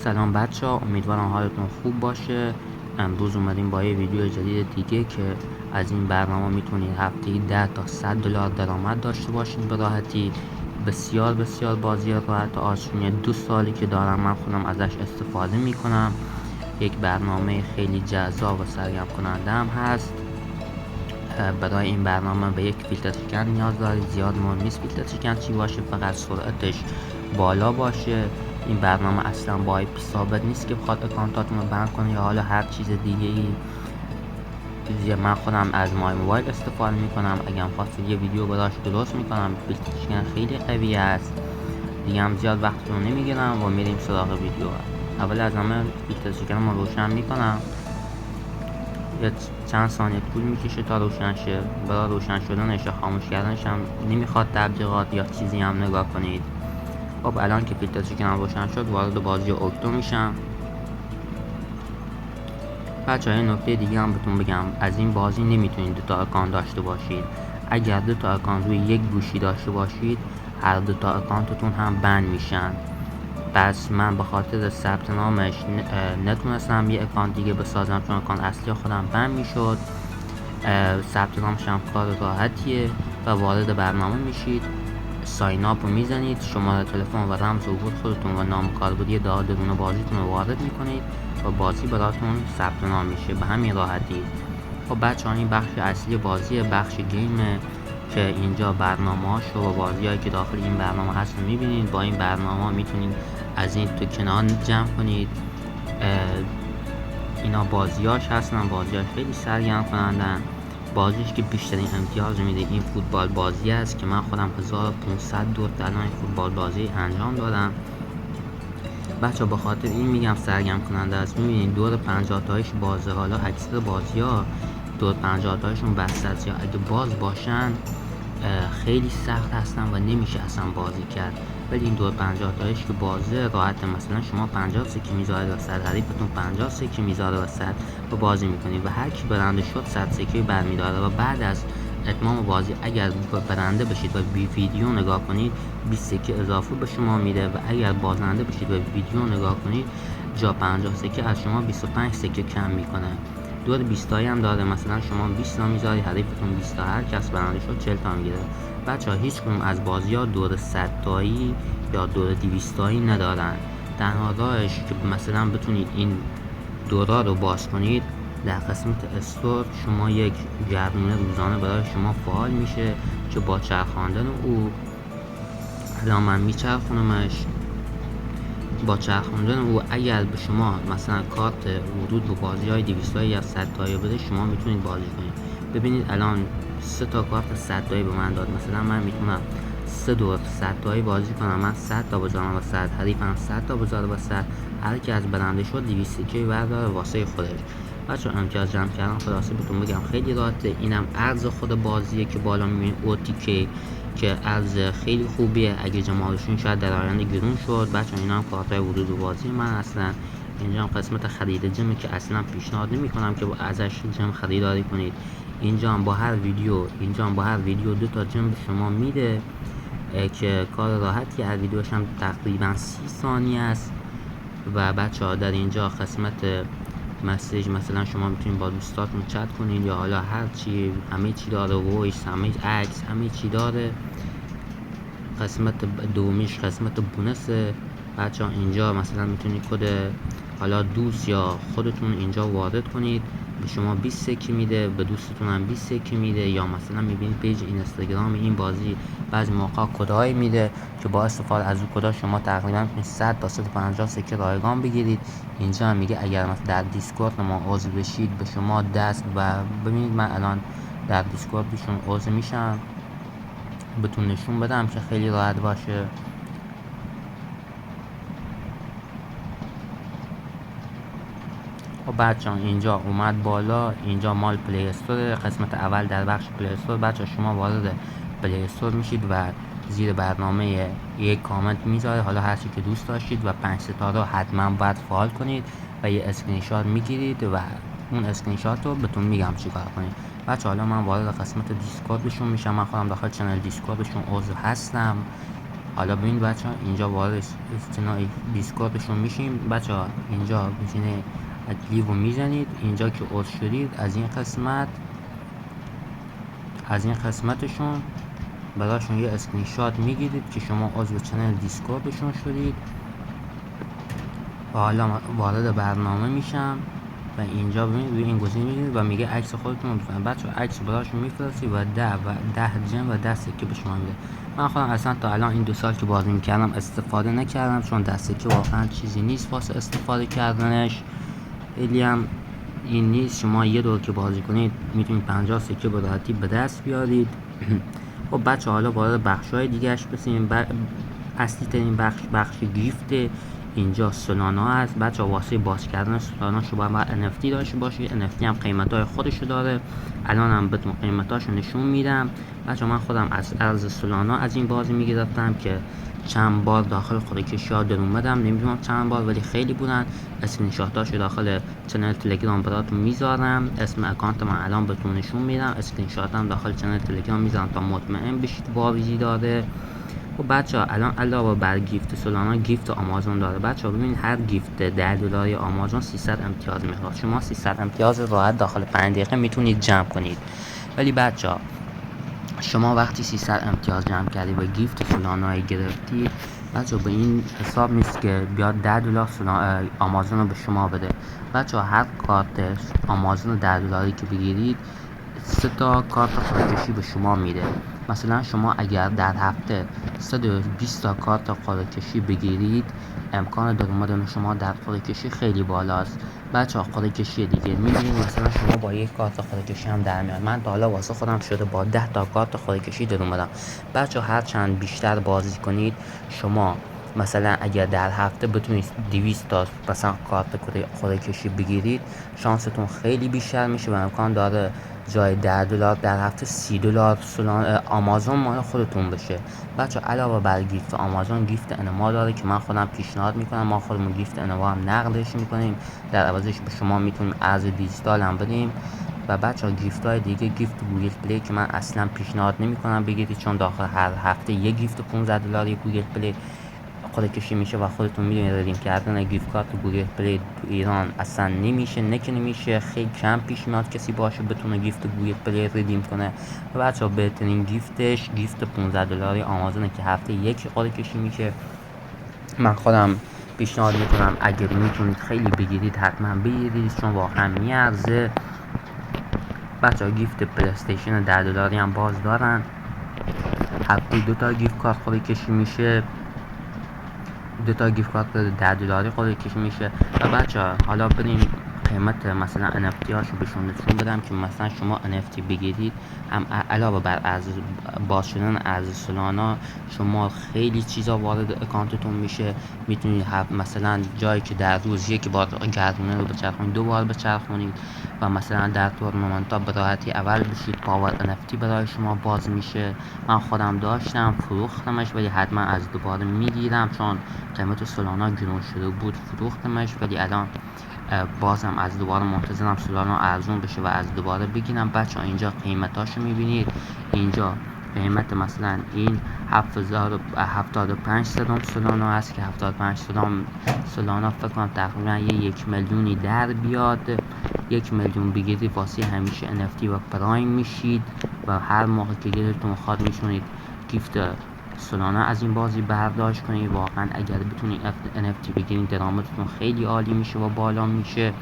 سلام بچه ها، امیدوارم حالتون خوب باشه. امروز اومدیم با یه ویدیو جدید دیگه که از این برنامه میتونید هفته‌ای 10 تا 100 دلار درآمد داشته باشید به راحتی. بسیار بسیار بازی راحت آسونه. 2 سالی که دارم من خودم ازش استفاده میکنم. یک برنامه خیلی جذاب و سرگرم کننده هم هست. برای این برنامه به یک فیلتر شکن نیاز دارید. زیاد مهم نیست فیلتر شکن چی باشه، فقط سرعتش بالا باشه. این برنامه اصلا با آی پی ثابت نیست که بخواد اکانتاتون رو بند کنه یا حالا هر چیز دیگه ای. من خودم از مای موبایل استفاده میکنم. اگه خواستید یه ویدیو براش درست میکنم. فیلتر شکن خیلی قوی است. دیگه هم زیاد وقتتون نمیگیرم و میریم سراغ ویدیو. اول از همه فیلتر شکن رو روشن میکنم. یه چند ثانیه طول میکشه تا روشن شه. برای روشن شدنش یا خاموش کردنش هم نمیخواد تبلیغات یا چیزی هم نگاه کنید. خب الان که فیلتر شکنم روشن شد، وارد بازی اوکتو میشم. بچه‌ها یه نکته دیگه هم بهتون بگم، از این بازی نمیتونید 2 تا اکانت داشته باشید. اگر 2 تا اکانت روی یک گوشی داشته باشید، هر 2 تا اکانتتون هم بند میشن. پس من به خاطر ثبت نامش نتونستم یه اکانت دیگه بسازم، چون اکانت اصلی خودم بند میشد. ثبت نامش هم کار راحتیه و وارد برنامه میشید. ساین اپ رو میزنید، شماره تلفن و رمز ورود خودتون و نام کاربردی درون بازیتون رو وارد میکنید و بازی براتون ثبت نام میشه به همین راحتی. خب بچه‌ها این بخش اصلی بازی، بخش گیمه که اینجا برنامه‌هاش و بازی‌هایی که داخل این برنامه هست رو می‌بینید. با این برنامه میتونید از این تو کنار جمع کنید. اینا بازیاش هستن، بازیاش خیلی سرگرم کنندن. بازیش که بیشترین امتیاز میده این فوتبال بازی است که من خودم 1500 دور در این فوتبال بازی انجام دادم. بچه به خاطر این میگم سرگرم کننده است. میبینید دور 50 تایش بازه. حالا اکثر بازی ها دور 50 تایشون بسته است یا اگه باز باشن خیلی سخت هستن و نمیشه اصلا بازی کرد. ولی این دور 50 تایش که بازه راحته. مثلا شما 50 سکه میذارید وسط، حریفتون 50 سکه میذاره وسط و بازی میکنید و هر کی برنده شد 100 سکه برمیداره و بعد از اتمام بازی اگر برنده بشید و ویدیو نگاه کنید 20 سکه اضافه به شما میده و اگر بازنده بشید و ویدیو نگاه کنید جا 50 سکه از شما 25 سکه کم میکنه. دور 20 تایی هم داره. مثلا شما 20 تا میذاری، حریفتون 20 تا، هر کس برنده شد 40 تا میگیره. بچه‌ها هیچ کدوم از بازی‌ها دور 100 تایی یا دور 200 تایی ندارن. تنها راهش که مثلا بتونید این دورا رو باز کنید، در قسمت استور شما یک گردونه روزانه برای شما فعال میشه که با چرخاندن او، الان من میچرخونمش، با چرخوندن او اگر به شما مثلا کارت ورود به بازی‌های 200 تایی یا 100 تایی بده، شما میتونید بازی کنید. ببینید الان 3 تا کارت 100 تایی به من داد. مثلا من میتونم 3 دور 100 تایی بازی کنم. من 100 تا بذارم وسط، حریفم 100 تا بذاره وسط، هر کی از برنده شد 200 سکه برداره واسه خودش. بچه‌ها امتیاز جمع کردن خلاصه بهتون بگم خیلی راحته. اینم ارز خود بازیه که بالا میبینید OTK که ارز خیلی خوبیه. اگه جمالشون شاید در آینده گرون شد. بچه اینا هم کارتای ورود به بازی من هستن. اینجا هم قسمت خرید جمه که اصلا پیشنهاد نمی کنم که ازش جم خریداری کنید. اینجا هم با هر ویدیو 2 تا جم به شما میده که کار راحتی. هر ویدیوش هم تقریبا 30 ثانیه است. و بچه ها در اینجا قسمت مسیج، مثلا شما میتونید با دوستاتون چت کنید یا حالا هر چی، همه چی داره، وایس، همه عکس، همه چی داره. قسمت دومیش قسمت بونس. بچه ها اینجا مثلا میتونید کد حالا دوست یا خودتون اینجا وارد کنید، به شما 20 سکه میده، به دوستتون هم 20 سکه میده. یا مثلا میبینید پیج اینستاگرام این بازی بعضی موقع کدایی میده که با استفاده از اون کدا شما تقریبا 100 تا 150 سکه رایگان بگیرید. اینجا هم میگه اگر مثلا در دیسکورد ما عضو بشید به شما دست، و ببینید من الان در دیسکورد بهشون عضو میشم، بهتون نشون بدم که خیلی راحت باشه. و بچه‌ها اینجا اومد بالا، اینجا مال پلی استور، قسمت اول در بخش پلی استور. بچه‌ها شما وارد پلی استور میشید و زیر برنامه یک کامنت میذاره، حالا هر چی که دوست داشتید، و 5 ستاره رو حتما باید فعال کنید و یه اسکرین شات میگیرید و اون اسکرین شات رو بهتون میگم چیکار کنید. بچه حالا من وارد قسمت دیسکوردشون میشم. من خودم داخل چنل دیسکوردشون عضو هستم. حالا ببین بچه ها اینجا وارد دیسکوردشون میشیم. بچه ها اینجا میشینه لیو رو میزنید، اینجا که عضو شدید از این قسمتشون براشون یه اسکرین شات میگیرید که شما عضو چنل دیسکوردشون شدید. و حالا وارد برنامه میشم و اینجا ببینید روی این گزینه میگیرید و میگه عکس خودتون رو بفرستید. بچه‌ها عکس براشون میفرستید و 10 جن و 10 سکه به شما میده. من خودم اصلا تا الان این 2 سال که بازی میکردم استفاده نکردم، چون 10 سکه واقعا چیزی نیست واسه استفاده کردنش. خیلی هم این نیست. شما یه دور که بازی کنید میتونید 50 سکه به راحتی به دست بیارید. خب بچه حالا وارد بخش‌های دیگه‌اش بشیم. اصلی ترین بخش گیفت. اینجا سولانا هست. بچه واسه باز کردن سولانا شما باید NFT داشته باشید. NFT هم قیمت‌های خودشو داره. الان هم بهتون قیمتاشو نشون میدم. بچه من خودم از ارز سولانا از این بازی میگرفتم که چند بار داخل خودکشی‌ها در اومدم، نمیدونم چند بار ولی خیلی بودن. اسکرین شاتاشو داخل چنل تلگرام براتون میذارم. اسم اکانت من الان بهتون نشون میدم. اسکرین شاتم داخل چنل تلگرام میذارم تا مطمئن بشید بازی داره. خب بچه‌ها الان علاوه بر گیفت سولانا گیفت آمازون داره. بچه‌ها ببینید هر گیفت $10 آمازون 300 امتیاز میخواد. شما 300 امتیاز راحت داخل 5 دقیقه میتونید جمع کنید. ولی بچه‌ها شما وقتی 300 امتیاز جمع کردید و گیفت سولانای گرفتید، بچه‌ها به این حساب نیست که بیاد $10 آمازون رو به شما بده. بچه‌ها هر کارت آمازون $10 که بگیرید 3 تا کارت قرعه‌کشی به شما میده. مثلا شما اگر در هفته 120 تا کارت قرعه‌کشی بگیرید، امکان در اومدن شما در قرعه‌کشی خیلی بالاست. بچه‌ها قرعه‌کشی دیگه می‌بینید مثلا شما با یک کارت قرعه‌کشی هم در میاد. من تا حالا واسه خودم شده با 10 تا کارت قرعه‌کشی در اومدم. بچه‌ها هر چند بیشتر بازی کنید، شما مثلا اگر در هفته بتونید 200 تا مثلا کارت قرعه‌کشی بگیرید، شانستون خیلی بیشتر میشه و امکان داره جای $10 در هفته $30 آمازون مال خودتون بشه. بچه علاوه بر گیفت آمازون گیفت انما داره که من خودم پیشنهاد میکنم. ما خودمون گیفت انما هم نقدش میکنیم، در عوضش به شما میتونیم ارز دیجیتال هم بدیم. و بچه گیفت های دیگه گیفت گوگل پلی که من اصلا پیشنهاد نمیکنم بگیرید، چون داخل هر هفته یه گیفت $15 گوگل پلی قرعه‌کشی میشه و خودتون میدونید ردیم کردن گیفت کارت گوگل پلی تو ایران اصلا نمیشه. خیلی کم پیش میاد کسی باشه بتونه گیفت گوگل پلی ردیم کنه. و بچه‌ها بهترین گیفتش گیفت $15 آمازونه که هفته یک قرعه‌کشی میشه. من خودم پیشنهاد میکنم اگر میتونید خیلی بگیرید حتما بگیرید، چون واقعا میارزه. بچه‌ها گیفت پلی استیشن $10 هم باز دارن. هفته 2 تا گیفت کارت قرعه‌کشی میشه. 2 تا گیفت کارت $10 قرعه‌کشی میشه. و بچه‌ها حالا بریم قیمت مثلا NFT هاشو بهشون نشون بدم که مثلا شما NFT بگیرید، هم علاوه بر باز شدن ارز سولانا شما خیلی چیزا وارد اکانتتون میشه. میتونید مثلا جایی که در روز یک بار گردونه رو بچرخونید 2 بار بچرخونید و مثلا در تورنمنت ها به راحتی اول بشید. پاور NFT برای شما باز میشه. من خودم داشتم فروختمش ولی حتما از دوباره میگیرم، چون قیمت سولانا گرون شده بود فروختمش. ولی الان بازم از دوباره منتظرم سولانا ارزون بشه و از دوباره بگیرم. بچه‌ها اینجا قیمتاشو میبینید. اینجا قیمت مثلا این 75 سدام سولانا هست که 75 سدام سولانا فکر کنم تقریبا 1 میلیونی در بیاد. 1 میلیون بگیرید واسه همیشه NFT و پرایم میشید و هر موقع که دلتون خواهد میتونید گیفت سولانا از این بازی برداشت کنید. واقعا اگر بتونید NFT بگیرید درآمدتون خیلی عالی میشه و بالا میشه.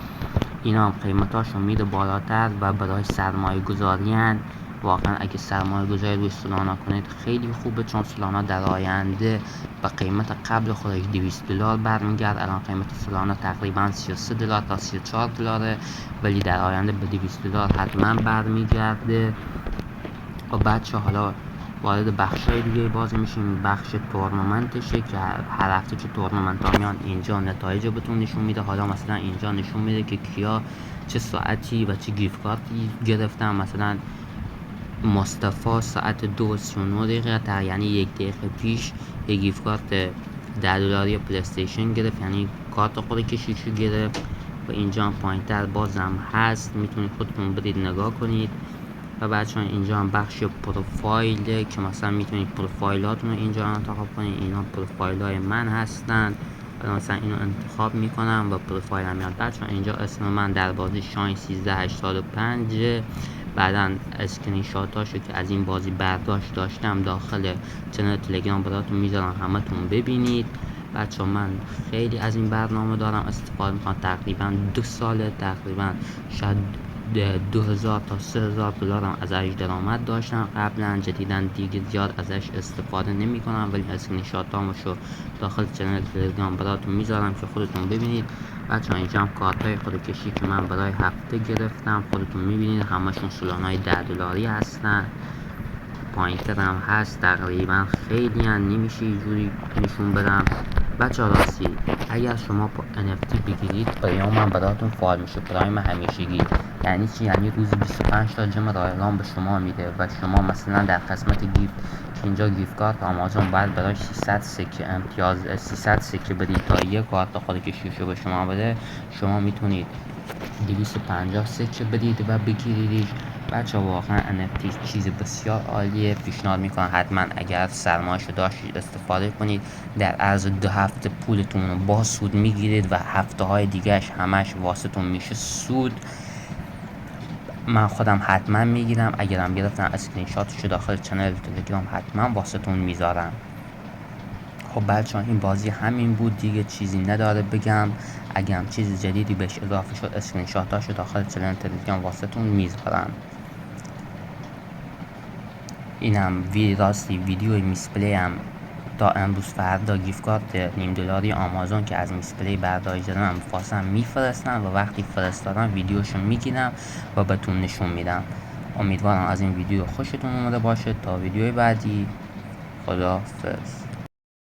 اینا هم قیمتاشو میده بالاتر و برای سرمایه گذاری واقعا اگه سرمایه گذاری روی سولانا کنید خیلی خوبه، چون سولانا در آینده به قیمت قبل خودش $200 برمیگرد. الان قیمت سولانا تقریبا $33 تا $34، ولی در آینده به $200 حتما برمیگرده. و بچه حالا وارد بخشای دیگه بازی میشیم. بخش تورنمنتشه که هر هفته که تورنمنت ها میان اینجا نتایج بهتون نشون میده. حالا مثلا اینجا نشون میده که کیا چه ساعتی و چه گیفت کارتی گرفتن. مثلا مصطفی ساعت 2:39 یعنی 1 دقیقه پیش یک گیفت کارت $10 پلی استیشن گرفت، یعنی کارت قرعه‌کشیشو گرفت. و اینجا پایینتر بازم هست، میتونید خودتون برید نگاه کنید. و بچه ها اینجا هم بخش پروفایل که مثلا میتونید پروفایلاتون رو اینجا انتخاب کنید. اینا پروفایل های من هستن. مثلا اینو انتخاب میکنم و پروفایل هم میاد. بچه ها اینجا اسم من در بازی شاین 1385. بعدا اسکرین شاتاشو که از این بازی برداشت داشتم داخل چنل تلگرام براتون میذارم همتون ببینید. بچه من خیلی از این برنامه دارم استفاده میکنم. تقریبا 2 ساله، تقریبا شاید 2000 تا 3000 دلارم ازش درآمد داشتم قبلا. جدیدن دیگه زیاد ازش استفاده نمی کنم، ولی اسکرین شاتامشو داخل چنل تلگرام براتون میذارم که خودتون ببینید. بچه اینجا هم کارت های خودکشی که من برای هفته گرفتم خودتون میبینید، همشون سولانای 10 دلاری هستن. پوینتر هم هست تقریبا، خیلی هم نمیشه اینجوری نشون بدم. بچه راستی اگر شما NFT بگیرید پرایم هم براتون فعال میشه، پرایم همیشگی. یعنی چی؟ یعنی روزی 25 تا جم رایگان به شما میده و شما مثلا در قسمت گیفت که اینجا گیفت کارت آمازون باید برای 600 سکه امتیاز 300 سکه بدید تا یک کارت خودکشیشو به شما بده. شما میتونید 250 سکه بدید و بگیریدش. بچه واقعا NFT چیز بسیار عالیه، پیشنهاد میکنم حتما اگر سرمایه‌شو داشتید استفاده کنید. در عرض 2 هفته پولتون رو با سود میگیرید و هفته های دیگهش همش واسهتون میشه سود. من خودم حتما میگیرم، اگرم گرفتم اسکرین شاتشو داخل چنل تلگرام حتما واسهتون میذارم. خب بچه این بازی همین بود دیگه، چیزی نداره بگم. اگه هم چیز جدیدی بهش اضافه شد اسکرین شاتاشو داخل چنل تلگرام واسهتون میذارم. اینم راستی ویدیوی میسپلی هم تا امروز فردا گیفت کارت نیم دلاری آمازون که از میسپلی برداشت دادم واسم میفرستن و وقتی فرستادم ویدیوشو میگیرم و بهتون نشون میدم. امیدوارم از این ویدیو خوشتون اومده باشه. تا ویدیوی بعدی، خداحافظ.